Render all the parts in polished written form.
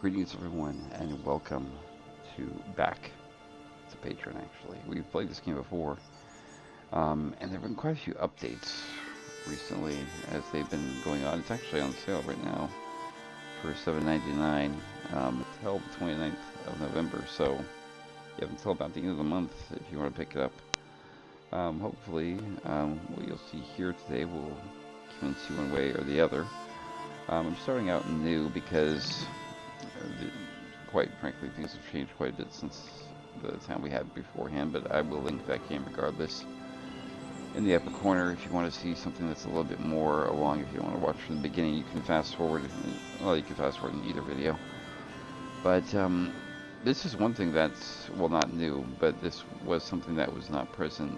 Greetings everyone and welcome to back to Patron actually. We've played this game before and there have been quite a few updates recently as they've been going on. It's actually on sale right now for $7.99 until the 29th of November, so you have until about the end of the month if you want to pick it up. Hopefully what you'll see here today will convince you one way or the other. I'm starting out new because quite frankly, things have changed quite a bit since the time we had beforehand, but I will link that game regardless in the upper corner if you want to see something that's a little bit more along. If you want to watch from the beginning, you can fast forward. Well, you can fast forward in either video. But this is one thing that's, well, not new, but this was something that was not present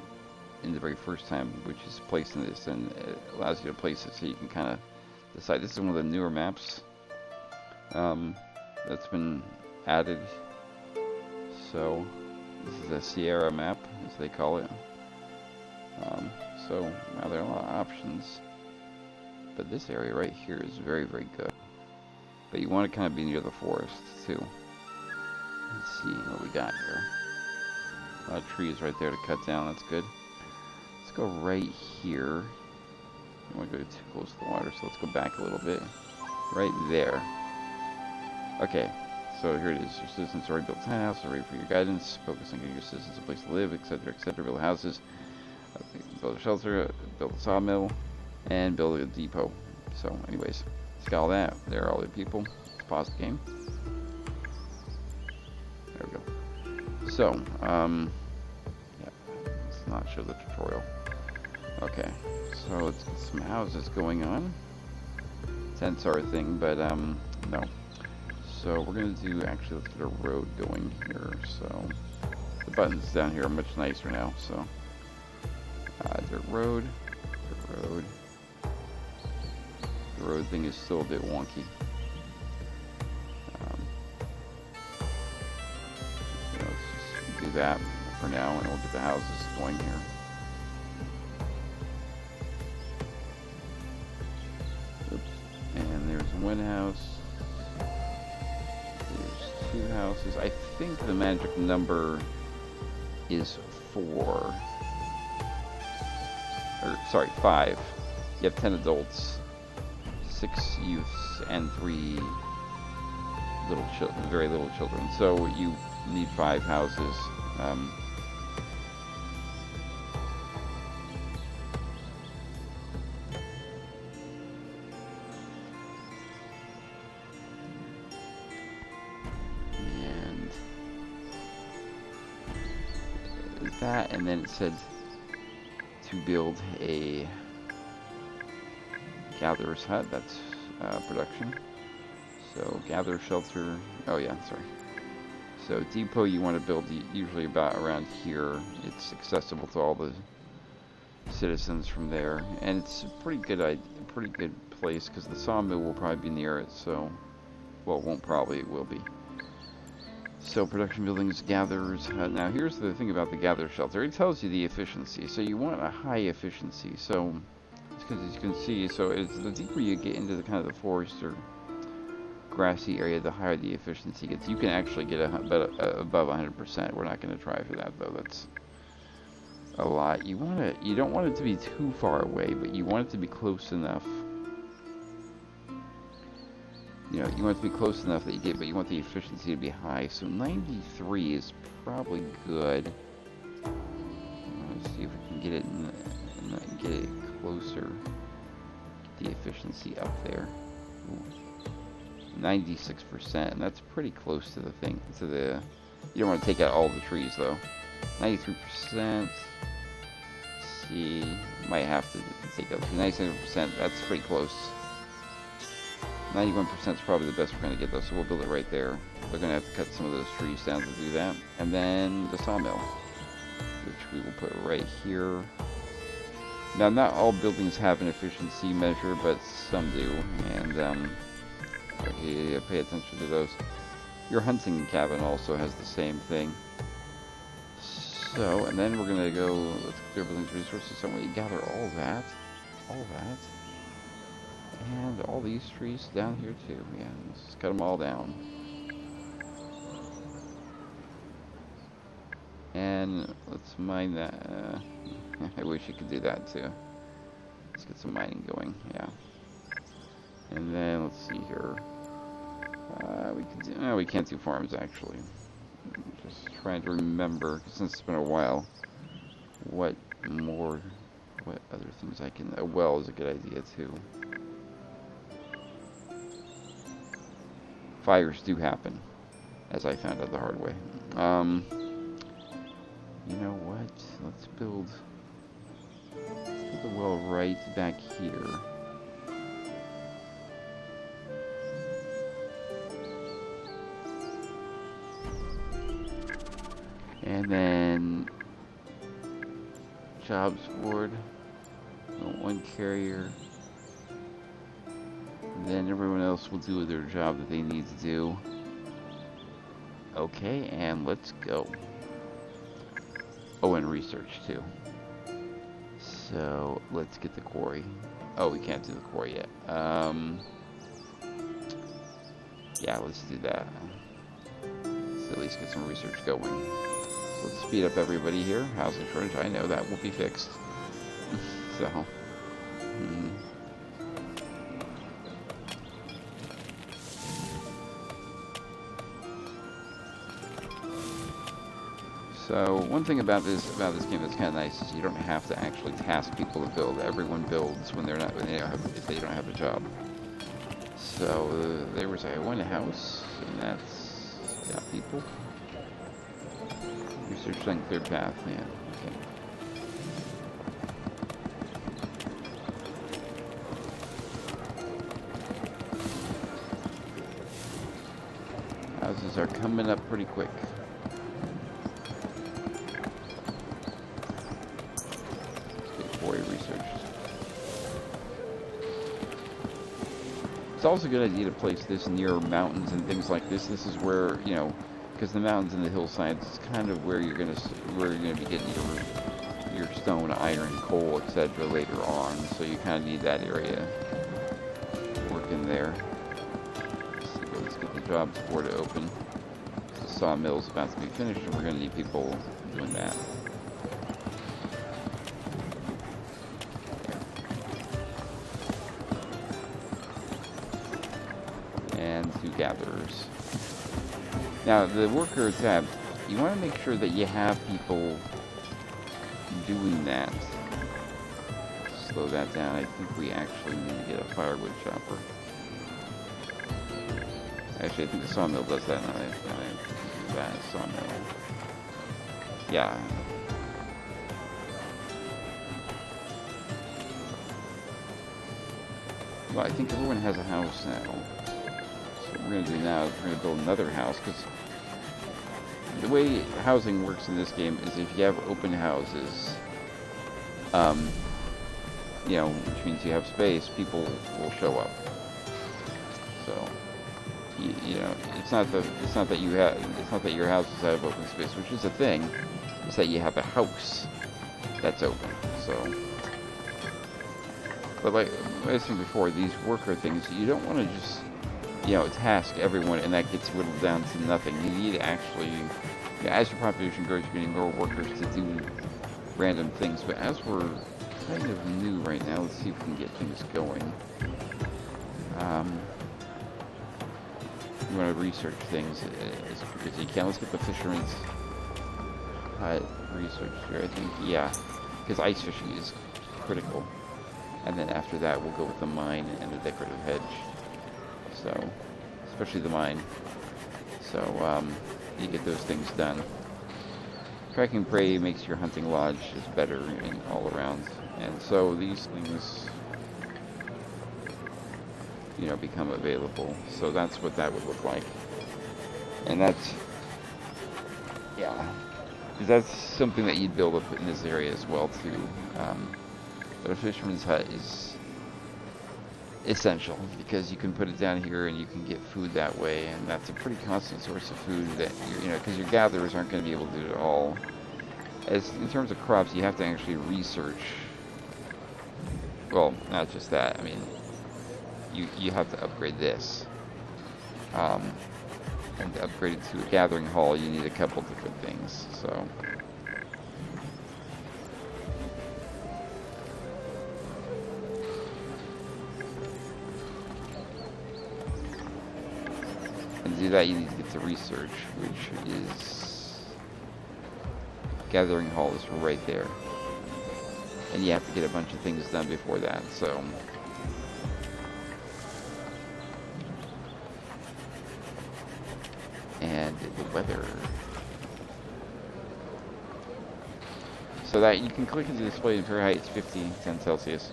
in the very first time, which is placing this, and it allows you to place it so you can kind of decide. This is one of the newer maps that's been added. So this is a Sierra map, as they call it. So now there are a lot of options, but this area right here is very, very good. But you want to kind of be near the forest too. Let's see what we got here. A lot of trees right there to cut down. That's good. Let's go right here. I don't want to go too close to the water, so let's go back a little bit. Right there. Okay, so here it is. Your citizens already built a tiny house, are ready for your guidance. Focus on getting your citizens a place to live, etc., etc. Build houses, build a shelter, build a sawmill, and build a depot. So, anyways, let's get all that. There are all the people. Let's pause the game. There we go. So, yeah, let's not show the tutorial. Okay, so let's get some houses going on. Tents are a thing, but no. So we're going to do, actually, let's get a road going here. So the buttons down here are much nicer now. So dirt road. The road thing is still a bit wonky. Let's just do that for now, and we'll get the houses going here. Oops. And there's one house. Two houses. I think the magic number is 4. Or, sorry, 5. You have 10 adults, 6 youths, and 3 little children, very little children. So you need 5 houses. That, and then it said to build a gatherer's hut. That's production. So gather, shelter. Oh yeah, sorry. So depot you want to build usually about around here. It's accessible to all the citizens from there, and it's a pretty good place because the sawmill will probably be near it. So, well, it won't probably, it will be. So production buildings, gatherers. Now here's the thing about the gather shelter. It tells you the efficiency. So you want a high efficiency. So because as you can see, so it's the deeper you get into the kind of the forest or grassy area, the higher the efficiency gets. You can actually get above 100%. We're not going to try for that though. That's a lot. You don't want it to be too far away, but you want it to be close enough. You know, you want it to be close enough that you get, but you want the efficiency to be high. So 93 is probably good. Let's see if we can get it get it closer. Get the efficiency up there. 96%, and that's pretty close to the thing. To the, you don't want to take out all the trees though. 93%. Let's see, might have to take out 97%. That's pretty close. 91% is probably the best we're going to get though, so we'll build it right there. We're going to have to cut some of those trees down to do that. And then the sawmill, which we will put right here. Now, not all buildings have an efficiency measure, but some do, and okay, pay attention to those. Your hunting cabin also has the same thing. So, and then we're going to go, let's clear buildings resources, so we gather all that. And all these trees down here too. Yeah, let's cut them all down. And let's mine that. I wish you could do that too. Let's get some mining going, yeah. And then let's see here. We can do. No, we can't do farms actually. Just trying to remember, since it's been a while, what other things I can. A well is a good idea too. Fires do happen, as I found out the hard way. You know what? Let's build the well right back here. And then jobs board, one carrier. And then everyone else will do their job that they need to do. Okay, and let's go. Oh, and research too. So let's get the quarry. Oh, we can't do the quarry yet. Yeah, let's do that. Let's at least get some research going. So let's speed up everybody here. Housing shortage, I know that will be fixed. So. So one thing about this game that's kind of nice is you don't have to actually task people to build. Everyone builds when they don't have a job. So there was one house, and that's got people. Research uncleared path, yeah. Okay. Houses are coming up pretty quick. It's also a good idea to place this near mountains and things like this. This is where, you know, because the mountains and the hillsides is kind of where you're gonna be getting your stone, iron, coal, etc. later on. So you kind of need that area working there. So let's get the jobs board open. The sawmill's about to be finished, and we're gonna need people doing that. Gatherers. Now, the worker tab, you want to make sure that you have people doing that. Slow that down. I think we actually need to get a firewood chopper. Actually, I think the sawmill does that now. That sawmill. Yeah. Well, I think everyone has a house now. What we're going to do now is we're going to build another house, because the way housing works in this game is if you have open houses, you know, which means you have space, people will show up. So, you know, it's not that your houses have open space, which is a thing. It's that you have a house that's open. So, but like I said before, these worker things, you don't want to just, you know, task everyone, and that gets whittled down to nothing. You need to actually, as your population grows, you're getting more workers to do random things. But as we're kind of new right now, let's see if we can get things going. You want to research things as quick as you can. Let's get the fisherman's hut researched here. I think, yeah, because ice fishing is critical. And then after that, we'll go with the mine and the decorative hedge. So, especially the mine. So, you get those things done. Tracking prey makes your hunting lodge just better in all around. And so these things, you know, become available. So that's what that would look like. And that's, yeah, because that's something that you'd build up in this area as well too. But a fisherman's hut is essential, because you can put it down here and you can get food that way, and that's a pretty constant source of food that you know, because your gatherers aren't going to be able to do it all. As in terms of crops, you have to actually research. Well, not just that. I mean, you have to upgrade this, and to upgrade it to a gathering hall, you need a couple different things. So And to do that, you need to get to research, which is gathering hall is right there. And you have to get a bunch of things done before that, so. And the weather. So that you can click into the display in Fahrenheit, it's 50, 10 Celsius.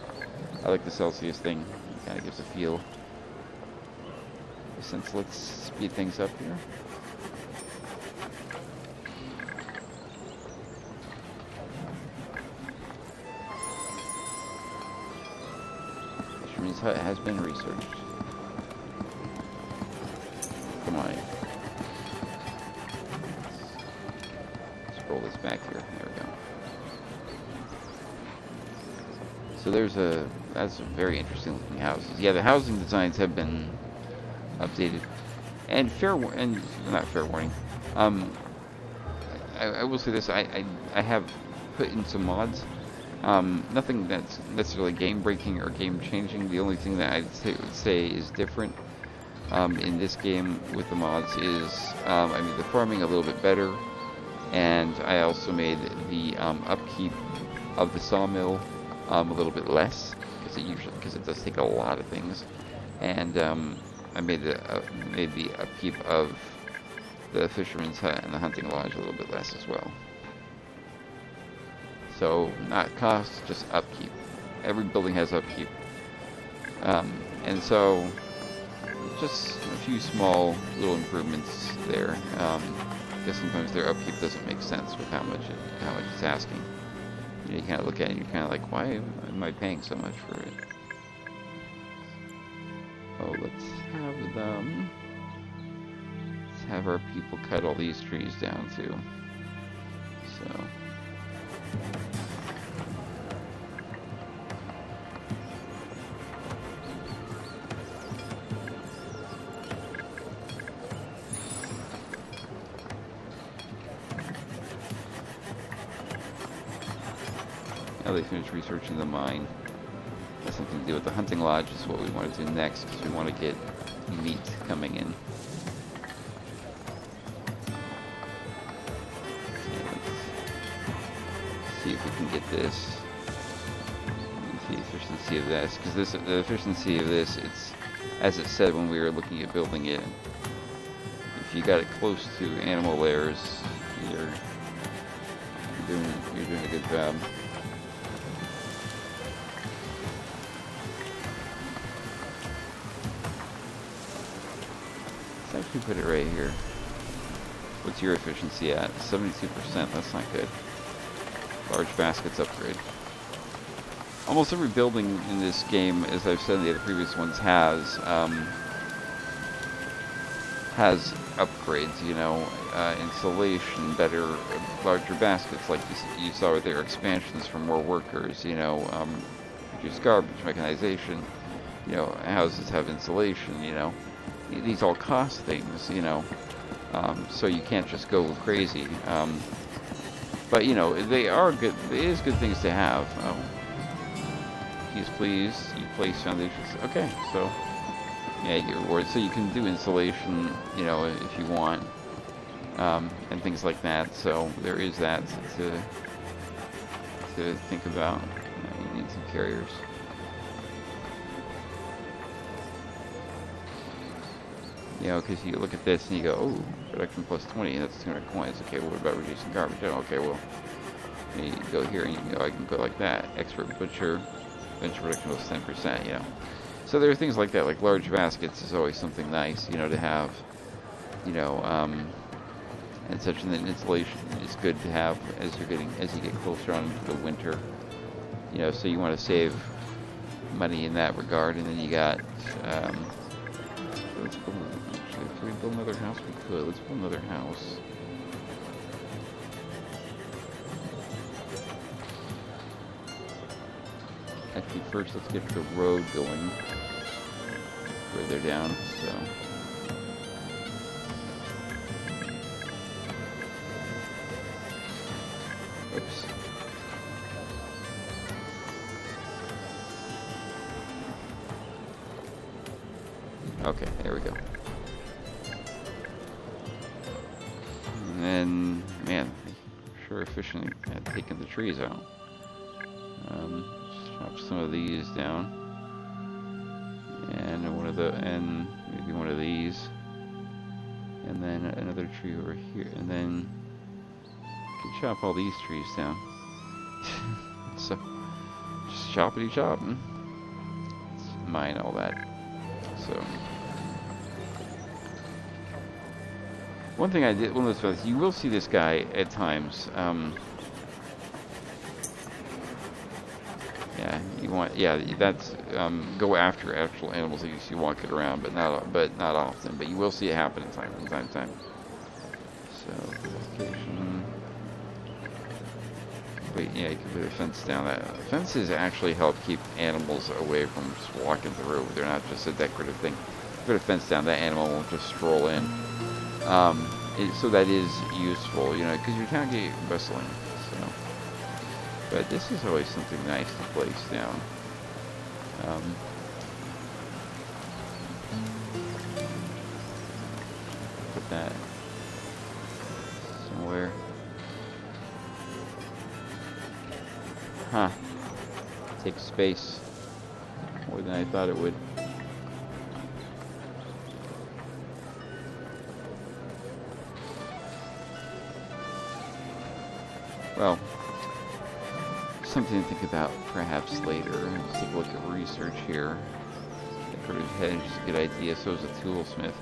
I like the Celsius thing, it kind of gives a feel. Since let's speed things up here. Fisherman's hut has been researched. Come on. Let's roll this back here. There we go. So that's a very interesting looking houses. Yeah, the housing designs have been updated. And not fair warning. I will say this, I have put in some mods. Nothing that's necessarily game breaking or game changing. The only thing that would say is different in this game with the mods is I made the farming a little bit better, and I also made the upkeep of the sawmill a little bit less because it does take a lot of things, and I made the upkeep of the fisherman's hut and the hunting lodge a little bit less as well. So not cost, just upkeep. Every building has upkeep, and so just a few small little improvements there. Because sometimes their upkeep doesn't make sense with how much it's asking. You kind of look at it and you're kind of like, why am I paying so much for it? Oh, let's have our people cut all these trees down too. So. Now they finished researching the mine. Has something to do with the hunting lodge is what we want to do next, because we want to get meat coming in. Let's see if we can get this. The efficiency of this, because the efficiency of this, it's as it said when we were looking at building it. If you got it close to animal lairs, you're doing a good job. Let's actually put it right here. What's your efficiency at? 72%. That's not good. Large baskets upgrade. Almost every building in this game, as I've said in the other previous ones, has upgrades. You know, insulation, better, larger baskets, like you saw with their expansions for more workers. You know, reduced garbage, mechanization. You know, houses have insulation. You know, these all cost things. You know, so you can't just go crazy. But you know, they are good. It is good things to have. Please, you place foundations. Okay, so yeah, you get rewards. So you can do insulation, you know, if you want, and things like that. So there is that to think about. You need some carriers. You know, because you look at this and you go, oh, production plus 20, that's 200 coins. Okay, well, what about reducing garbage? Oh, okay, well, you go here and you go, I can go like that. Expert butcher. Venture production was 10%, you know. So there are things like that, like large baskets is always something nice, you know, to have, you know, and such. And then insulation is good to have as you get closer on into the winter, you know. So you want to save money in that regard. And then you got, let's build, actually, if we build another house, we could. Let's build another house. Actually, first let's get the road going further down, so. Oops. Okay, there we go. very efficient at taking the trees out. Chop some of these down, and and maybe one of these, and then another tree over here, and then you can chop all these trees down. So just choppity chop, mine all that. So one thing I did, you will see this guy at times. That's go after actual animals that you see walking around, but not often. But you will see it happen from time to time. So location. Wait, yeah, you can put a fence down. That fences actually help keep animals away from just walking through. They're not just a decorative thing. Put a fence down, that animal won't just stroll in. So that is useful, because your town gate bustling. So, but this is always something nice to place down. Put that somewhere. Huh. Takes space more than I thought it would. Well, something to think about perhaps later. Let's take a look at research here. Decorative hedge is a good idea. So is a toolsmith.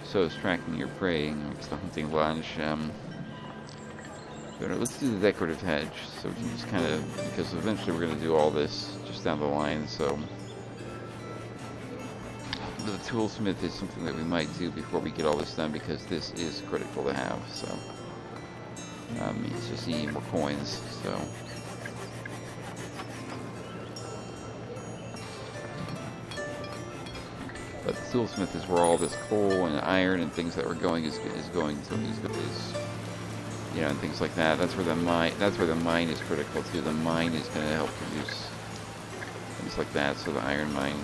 So is tracking your prey. It's the hunting lunch. But let's do the decorative hedge. So we can just kind of, because eventually we're going to do all this just down the line. So the toolsmith is something that we might do before we get all this done, because this is critical to have. So it's just needing more coins. So. But the toolsmith is where all this coal and iron and things that we're going and things like that. That's where the mine is critical too. The mine is going to help produce things like that. So the iron mine.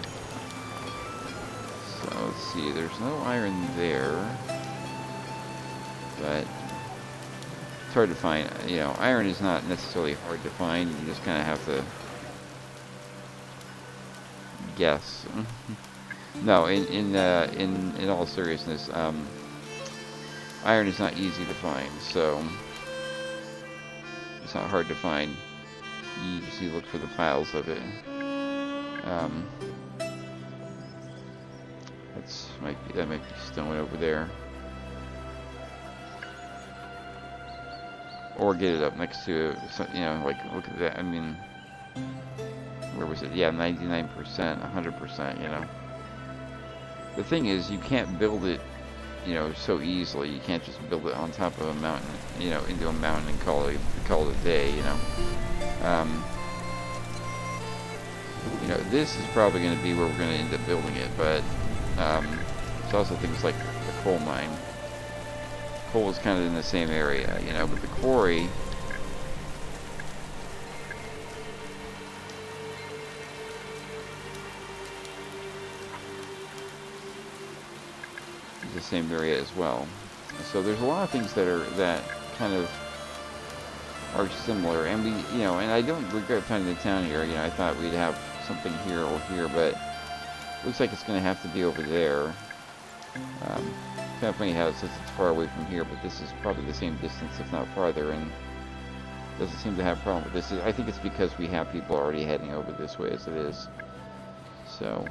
So let's see. There's no iron there, but it's hard to find. Iron is not necessarily hard to find. You just kind of have to guess. No, in all seriousness, iron is not easy to find, so it's not hard to find. You just need to look for the piles of it. That might be stone over there, or get it up next to like look at that. I mean, where was it? Yeah, 99%, 100%. The thing is, you can't build it, so easily. You can't just build it on top of a mountain, into a mountain and call it a day, This is probably going to be where we're going to end up building it, but there's also things like the coal mine. Coal is kind of in the same area, but the quarry. The same area as well. So there's a lot of things that kind of are similar, and we and I don't regret finding the town here. I thought we'd have something here or here, but looks like it's going to have to be over there. Kind of funny how it says it's far away from here, but this is probably the same distance, if not farther, and doesn't seem to have a problem with this. I think it's because we have people already heading over this way as it is. So.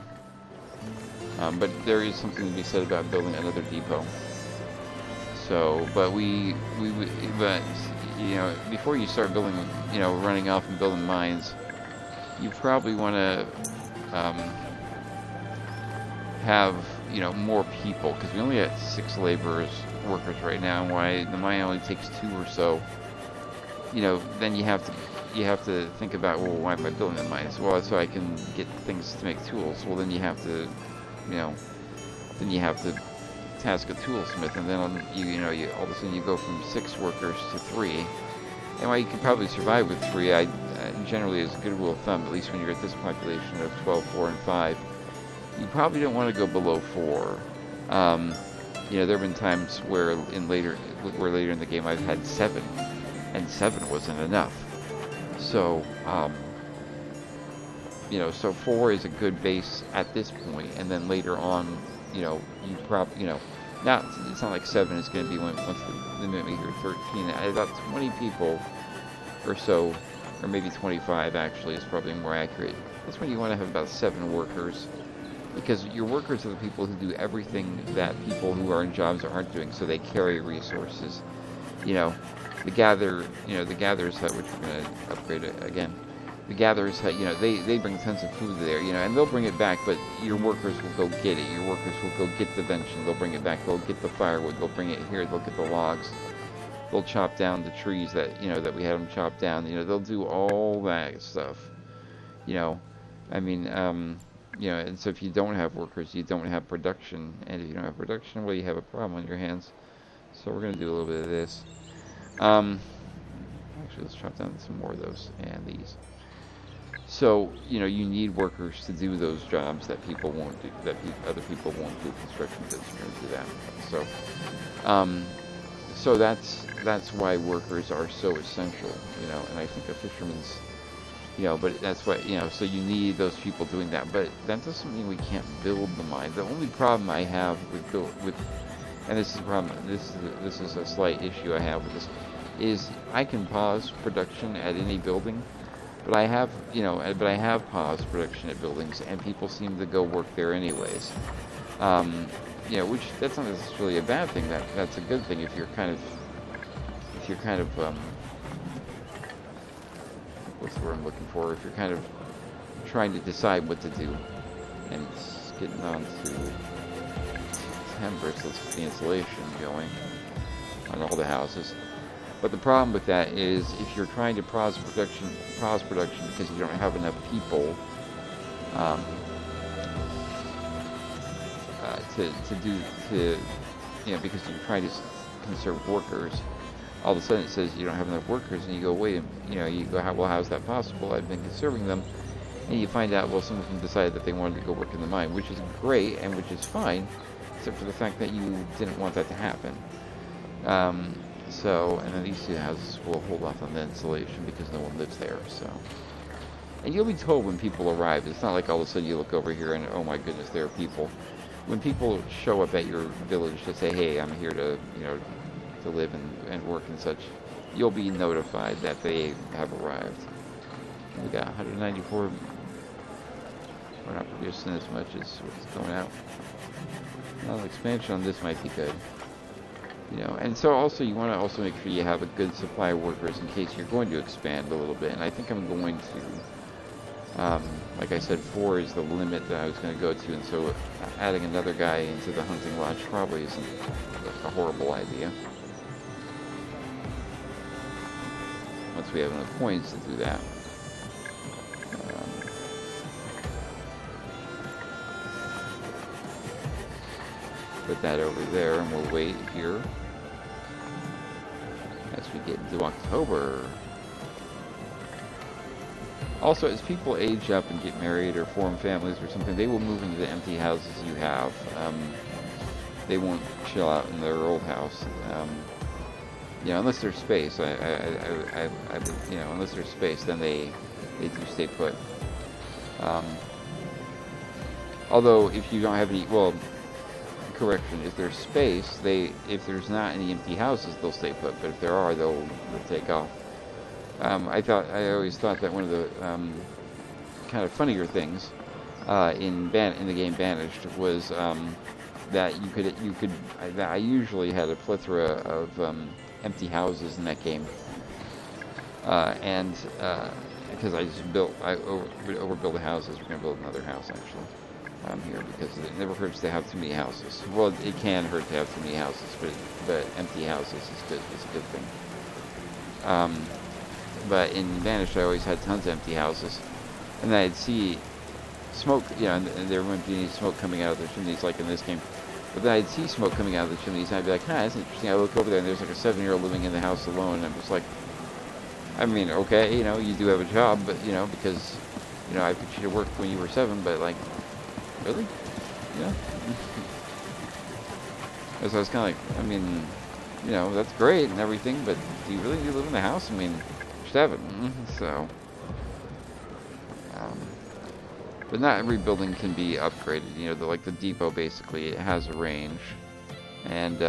But there is something to be said about building another depot. So, but before you start building, running off and building mines, you probably want to have, more people, because we only have 6 workers right now, and why the mine only takes 2 or so. Then you have to think about, well, why am I building the mines? Well, so I can get things to make tools. Well, then you have to. Then you have to task a toolsmith, and then all of a sudden you go from 6 workers to 3. And while you can probably survive with 3, generally as a good rule of thumb, at least when you're at this population of 12, 4, and 5, you probably don't want to go below 4. There have been times where later in the game I've had 7, and 7 wasn't enough. So, you know, so 4 is a good base at this point, and then later on, you know, you probably, you know, now it's not like 7 is going to be once the minute we hear 13. About 20 people or so, or maybe 25 actually is probably more accurate. That's when you want to have about 7 workers, because your workers are the people who do everything that people who are in jobs aren't doing, so they carry resources. You know, the gatherers hut, which we're going to upgrade it again. The gatherers hut, you know, they bring tons of food there, you know, and they'll bring it back, but your workers will go get it. Your workers will go get the vention, they'll bring it back, they'll get the firewood, they'll bring it here, they'll get the logs, they'll chop down the trees that, you know, that we had them chop down, you know, they'll do all that stuff, you know, I mean, you know, and so if you don't have workers, you don't have production, and if you don't have production, well, you have a problem on your hands. So we're going to do a little bit of this. Actually, let's chop down some more of those, and these. So, you know, you need workers to do those jobs that people won't do, that other people won't do. Construction business are going to do that. So that's why workers are so essential, you know, and I think a fisherman's, you know, but that's why, you know, so you need those people doing that, but that doesn't mean we can't build the mine. The only problem I have with and this is a problem, this is a slight issue I have with this, is I can pause production at any building, but I have, you know, but I have paused production at buildings, and people seem to go work there anyways. You know, which that's not necessarily a bad thing. That's a good thing if you're kind of what's the word I'm looking for? If you're kind of trying to decide what to do, and it's getting on to September, so let's get the insulation going on all the houses. But the problem with that is if you're trying to pause production because you don't have enough people you know, because you're trying to conserve workers, all of a sudden it says you don't have enough workers, and you go, wait, you know, you go, well, how's that possible? I've been conserving them, and you find out, well, some of them decided that they wanted to go work in the mine, which is great and which is fine, except for the fact that you didn't want that to happen. So, and then these two houses will hold off on the insulation because no one lives there, so. And you'll be told when people arrive. It's not like all of a sudden you look over here and, oh my goodness, there are people. When people show up at your village to say, hey, I'm here to, you know, to live and work and such, you'll be notified that they have arrived. We got 194. We're not producing as much as what's going out. Well, expansion on this might be good. You know, and so also you want to also make sure you have a good supply of workers in case you're going to expand a little bit. And I think I'm going to, like I said, 4 is the limit that I was going to go to, and so adding another guy into the hunting lodge probably isn't a horrible idea. Once we have enough points to do that. Put that over there, and we'll wait here as we get into October. Also, as people age up and get married or form families or something, they will move into the empty houses you have. They won't chill out in their old house. You know, unless there's space. You know, unless there's space, then they do stay put. Although, if you don't have any, well, correction, if there's space, if there's not any empty houses, they'll stay put, but if there are, they'll take off. I always thought that one of the kind of funnier things in the game Banished was that I usually had a plethora of empty houses in that game, and because I would overbuild the houses. We're going to build another house actually. Here, because it never hurts to have too many houses. Well, it can hurt to have too many houses, but empty houses is good. It's a good thing. But in Vanished, I always had tons of empty houses, and then I'd see smoke, you know, and there wouldn't be any smoke coming out of the chimneys like in this game. But then I'd see smoke coming out of the chimneys, and I'd be like, that's interesting. I look over there, and there's like a 7-year-old living in the house alone, and I'm just like, I mean, okay, you know, you do have a job, but, you know, because, you know, I put you to work when you were 7, but, like, really? Yeah. So I was kind of like, I mean, you know, that's great and everything, but do you really need to live in the house? I mean, you should have it. So, um, but not every building can be upgraded. You know, like the depot, basically, it has a range, and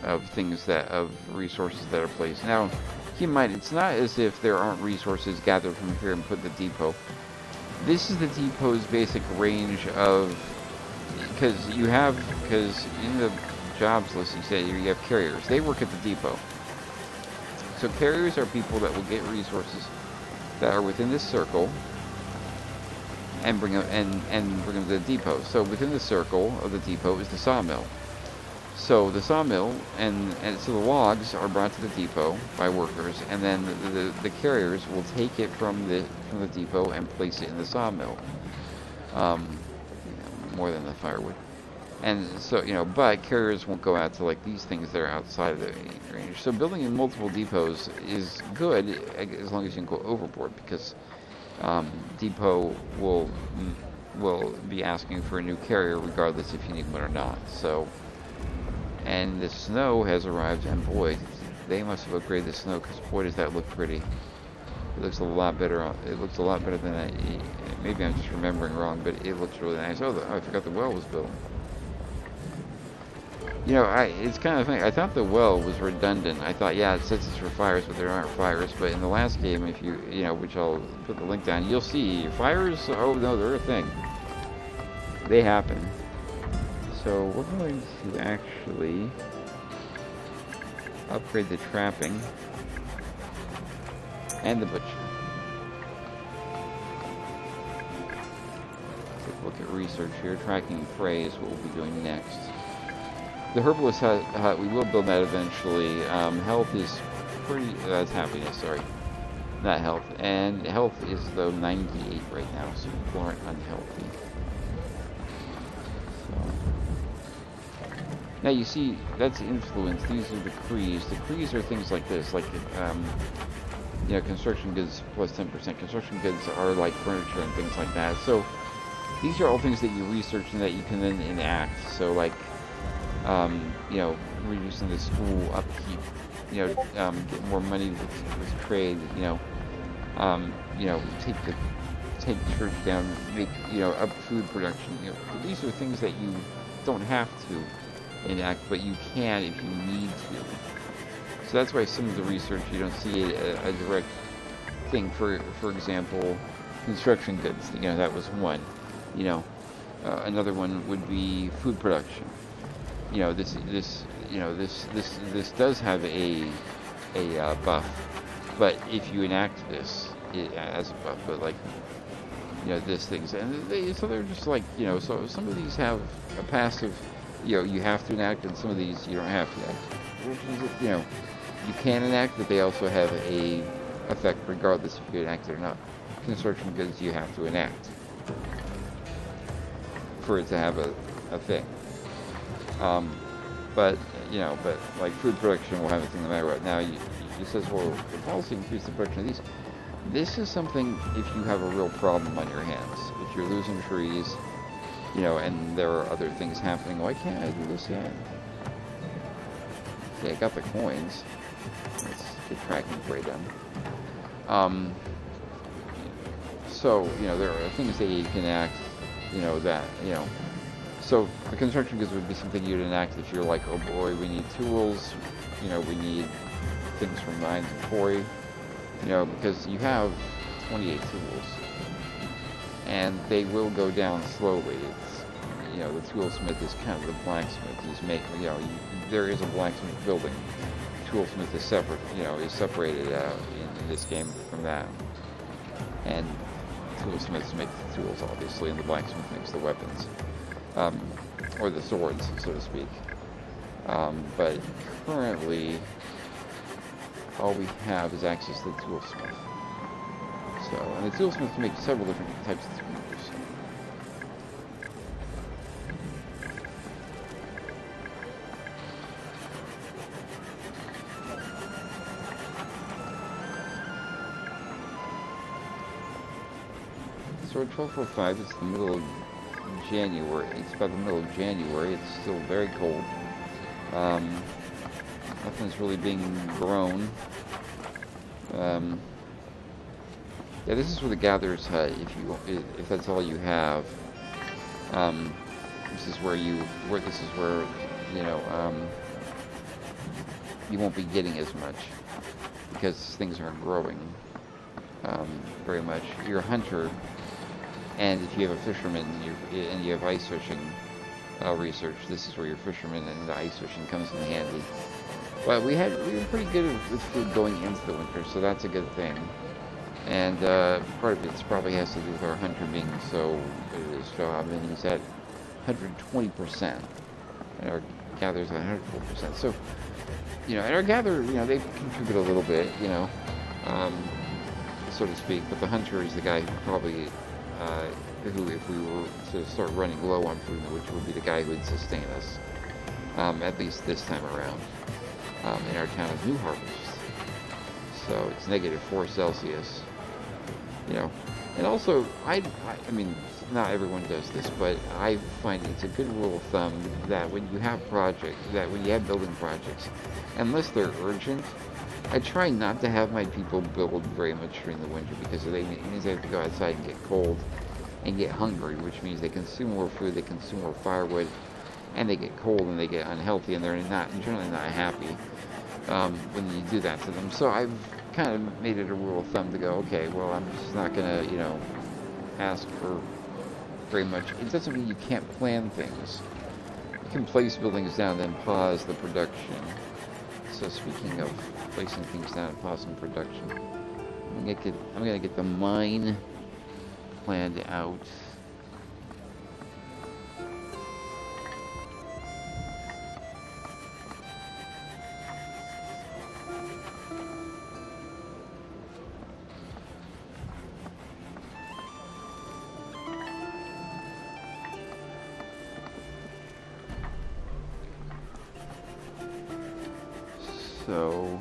of things of resources that are placed. Now, keep in mind, it's not as if there aren't resources gathered from here and put in the depot. This is the depot's basic range of, because in the jobs list you say you have carriers. They work at the depot. So carriers are people that will get resources that are within this circle and bring them bring them to the depot. So within the circle of the depot is the sawmill. So the sawmill and so the logs are brought to the depot by workers, and then the carriers will take it from the depot and place it in the sawmill. More than the firewood. And so, but carriers won't go out to like these things that are outside of the range. So building in multiple depots is good as long as you can go overboard, because depot will be asking for a new carrier regardless if you need one or not. So, and the snow has arrived, and boy, they must have upgraded the snow, because boy does that look pretty. It looks a lot better. It looks a lot better than I. Maybe I'm just remembering wrong, but it looks really nice. Oh, I forgot the well was built. It's kind of funny. I thought the well was redundant. I thought, yeah, it says it's for fires, but there aren't fires. But in the last game, if which I'll put the link down, you'll see fires. Oh no, they're a thing. They happen. So we're going to actually upgrade the trapping and the butcher. Take a look at research here. Tracking prey is what we'll be doing next. The herbalist hut, we will build that eventually. Health is pretty, that's happiness, sorry. Not health. And health is, though, 98 right now, so people aren't unhealthy. So. Now you see, that's influence. These are the decrees. Decrees are things like this, like, construction goods plus 10%. Construction goods are like furniture and things like that. So these are all things that you research and that you can then enact. So like, reducing the school upkeep, get more money with trade, take the church down, make, up food production. These are things that you don't have to enact, but you can if you need to. So that's why some of the research you don't see a direct thing. For example, construction goods. That was one. Another one would be food production. This does have a buff, but if you enact this as a buff, but like this things, and so they're just like so some of these have a passive, you have to enact, and some of these you don't have to enact. Which is, you can enact, but they also have a effect regardless if you enact it or not. Construction goods you have to enact for it to have a thing. But like food production will have a thing no matter what. Now, it says, well, the policy increase the production of these. This is something if you have a real problem on your hands. If you're losing trees, and there are other things happening. Why can't I do this yet? Okay, I got the coins. Let's get tracking prey done. So, there are things that you can act, So the construction goods would be something you'd enact if you're like, oh boy, we need tools, we need things from mines and quarry, because you have 28 tools, and they will go down slowly. It's, the toolsmith is kind of the blacksmith. He's making, there is a blacksmith building. Toolsmith is separate, is separated in this game from that, and toolsmiths make the tools, obviously, and the blacksmith makes the weapons. Or the swords, so to speak. But currently, all we have is access to the toolsmith. So, and the toolsmith can make several different types of tools. So at 12:05, it's the middle of January. It's about the middle of January. It's still very cold. Nothing's really being grown. Yeah, this is where the gatherer's hut. If that's all you have, this is where you know, you won't be getting as much because things aren't growing very much. You're a hunter, and if you have a fisherman and you have ice fishing research, this is where your fisherman and the ice fishing comes in handy. But we were pretty good with food going into the winter, so that's a good thing. And part of it probably has to do with our hunter being so I mean, he's at 120%, and our gatherers at 104%. So, you know, and our gatherer, you know, they contribute a little bit, you know, so to speak. But the hunter is the guy who probably, who, if we were to start running low on food, which would be the guy who would sustain us, at least this time around, in our town of New Harvest. So it's -4 Celsius, you know. And also, I mean, not everyone does this, but I find it's a good rule of thumb that when you have building projects, unless they're urgent, I try not to have my people build very much during the winter, because it means they have to go outside and get cold and get hungry, which means they consume more food, they consume more firewood, and they get cold and they get unhealthy, and they're generally not happy when you do that to them. So I've kind of made it a rule of thumb to go, okay, well, I'm just not gonna, you know, ask for very much. It doesn't mean you can't plan things. You can place buildings down, then pause the production. So speaking of placing things down and pausing production, I'm gonna get the mine planned out. So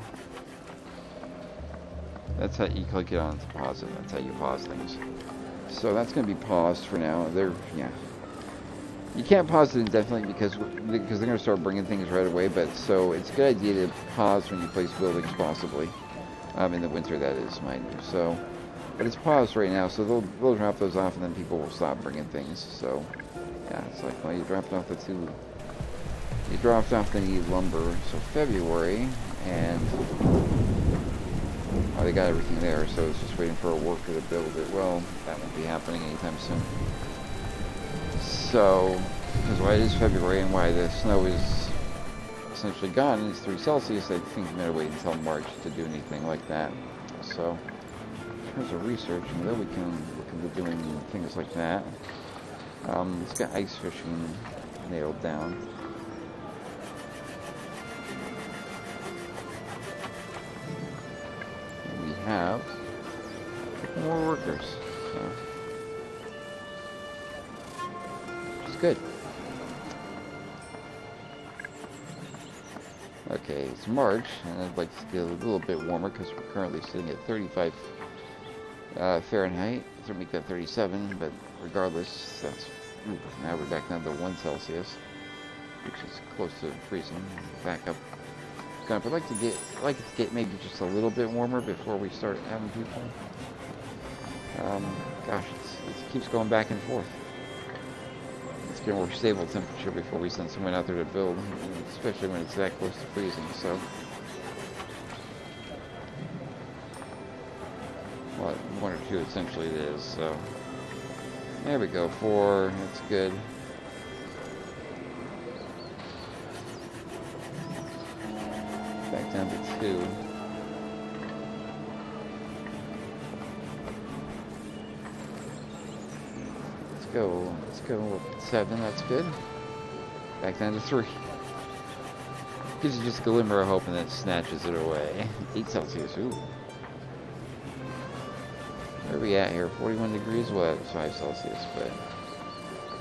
that's how you click it on to pause it. That's how you pause things. So that's going to be paused for now. Yeah. You can't pause it indefinitely because they're going to start bringing things right away. But so it's a good idea to pause when you place buildings, possibly in the winter. That is, mind you. So, but it's paused right now. So they'll drop those off, and then people will stop bringing things. So yeah, it's like, well, you dropped off the two. You dropped off the lumber, so February, and they got everything there, so it's just waiting for a worker to build it. Well, that won't be happening anytime soon. So, because why it is February and why the snow is essentially gone, and it's 3 Celsius, I think I'm going to wait until March to do anything like that. So, in terms of research, though, we can look into doing things like that. Let's get ice fishing nailed down. Have more workers, so which is good. Okay, it's March, and I'd like to get a little bit warmer because we're currently sitting at 35 Fahrenheit. It's going to make that 37, but regardless, now we're back down to 1 Celsius, which is close to freezing. Back up. I'd like to get maybe just a little bit warmer before we start having people. Gosh, it keeps going back and forth. Let's get a more stable temperature before we send someone out there to build, especially when it's that close to freezing. So, well, 1 or 2 essentially it is. So, there we go. 4. That's good. Back down to 2. Let's go 7, that's good. Back down to 3. Gives you just a glimmer of hope and then snatches it away. 8 Celsius, ooh. Where are we at here? 41 degrees? Well, it's 5 Celsius, but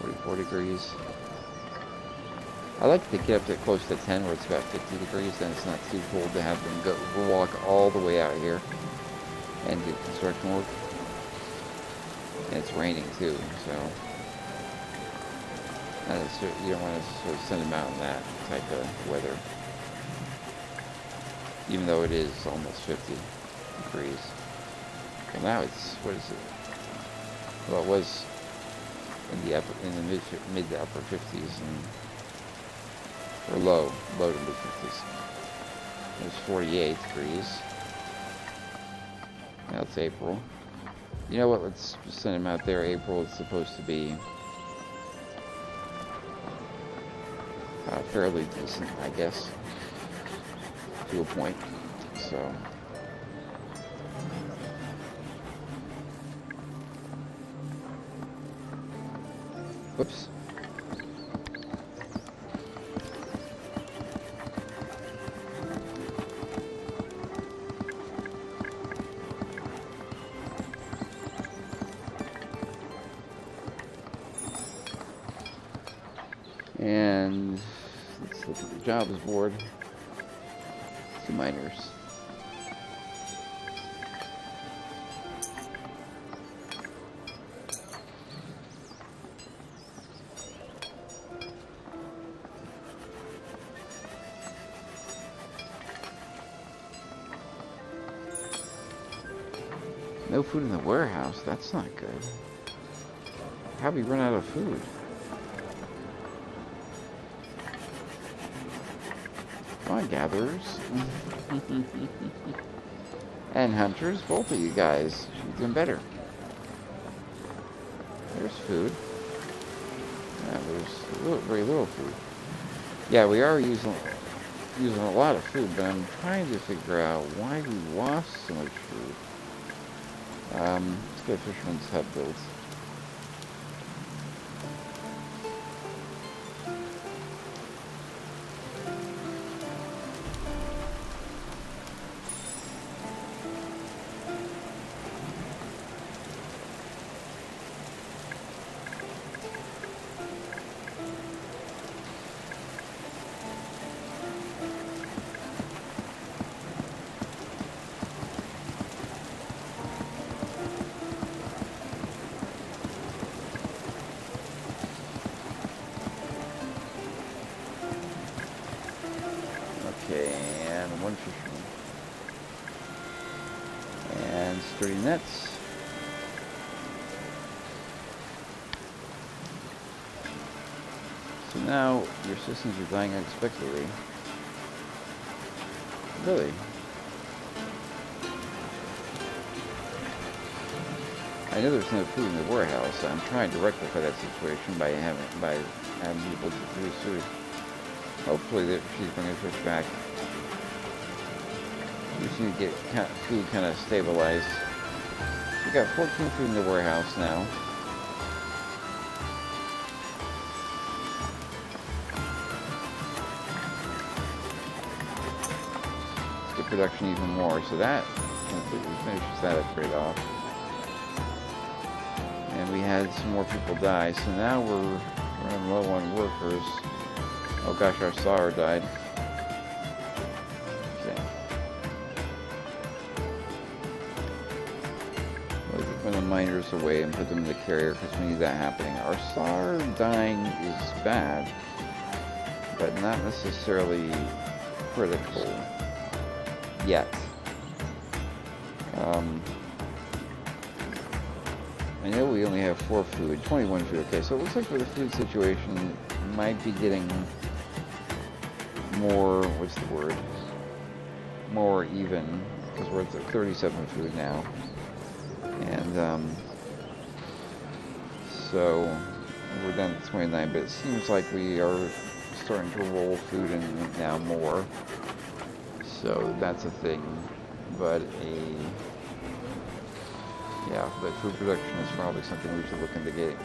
44 degrees. I like to get up to close to 10 where it's about 50 degrees, then it's not too cold to have them walk all the way out here and do construction work. And it's raining too, so you don't want to sort of send them out in that type of weather. even though it is almost 50 degrees. Well, now it's, what is it? Well, it was in the mid to upper 50s, or low to mid 50s. It was 48 degrees. Now it's April. You know what? Let's send him out there. April is supposed to be fairly decent, I guess, to a point. So, whoops. And let's look at the jobs board. 2 miners. No food in the warehouse. That's not good. How have we run out of food? Come on, gatherers. And hunters, both of you guys. You're doing better. There's food. Yeah, there's very little food. Yeah, we are using a lot of food, but I'm trying to figure out why we lost so much food. Let's get a fisherman's hut built. Okay, and one fisherman. And sturdy nets. So now your systems are dying unexpectedly. Really? I know there's no food in the warehouse. I'm trying to rectify that situation by having people to produce food. Hopefully that she's bringing fish back. We just need to get food kind of stabilized. We got 14 food in the warehouse now. Let's get production even more. So that completely finishes that upgrade off. And we had some more people die. So now we're running low on workers. Oh gosh, our star died. Okay. We'll get one of the miners away and put them in the carrier because we need that happening. Our star dying is bad, but not necessarily critical yet. I know we only have 4 food, 21 food. Okay, so it looks like for the food situation, might be getting more, what's the word, more even, because we're at 37 food now, and so we're down to 29, but it seems like we are starting to roll food in now more, so that's a thing, but food production is probably something we should look into getting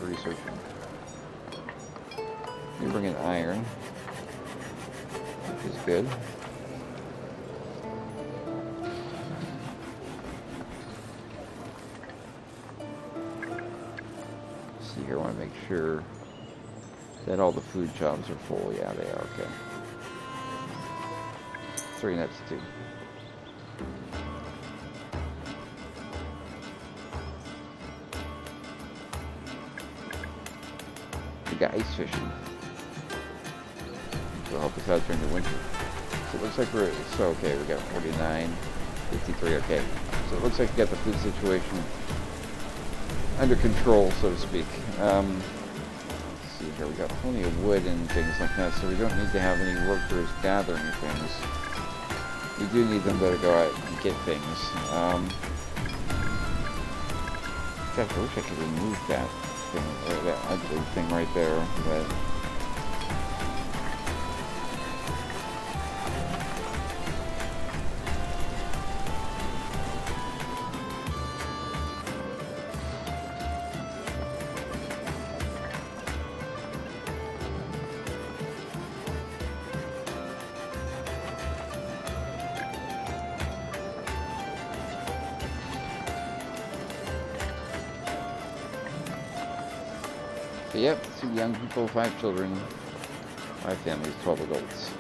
researching. You bring in iron, which is good. See here, I want to make sure that all the food jobs are full. Yeah, they are. Okay. 3 nets too. We got ice fishing. Will help us out during the winter. So it looks like okay, we got 49, 53, okay. So it looks like we got the food situation under control, so to speak. Let's see here, we got plenty of wood and things like that, so we don't need to have any workers gathering things. We do need them though to go out and get things. Gosh, I wish I could remove that thing, or that ugly thing right there, but... But yep, 2 young people, 5 children, 5 families, 12 adults.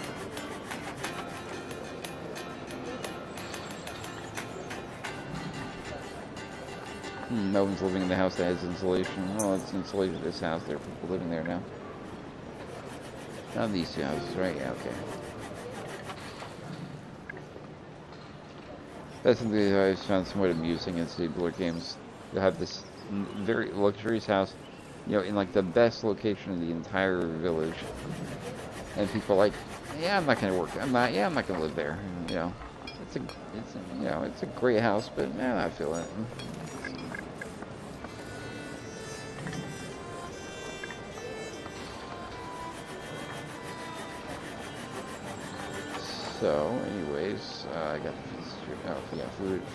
No one's living in the house that has insulation. Well, it's insulated, this house. There are people living there now. Not these 2 houses, right? Yeah, okay. That's something that I always found somewhat amusing in city board games. To have this very luxurious house, you know, in like the best location in the entire village, and people are like, yeah, I'm not gonna work. I'm not gonna live there. And, you know, it's a great house, but I'm not feeling it. So, anyways, I got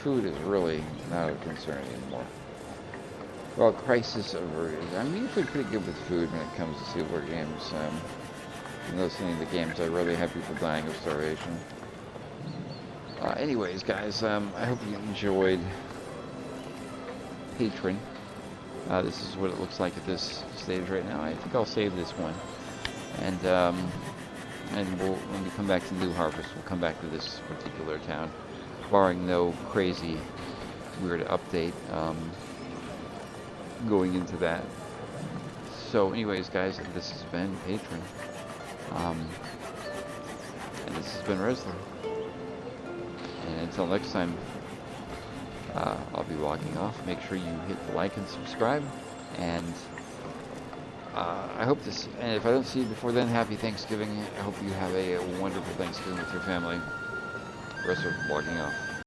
food is really not a concern anymore. Well, crisis averted. I'm usually pretty good with food when it comes to Steelboard games. Listening to games, I really have people dying of starvation. Anyways, guys, I hope you enjoyed Patron. This is what it looks like at this stage right now. I think I'll save this one. And when we come back to New Harvest, we'll come back to this particular town, barring no crazy, weird update. Going into that. So anyways, guys, this has been Patron. And this has been Resler. And until next time, I'll be logging off. Make sure you hit the like and subscribe. And I hope this, and if I don't see you before then, happy Thanksgiving. I hope you have a wonderful Thanksgiving with your family. Resler logging off.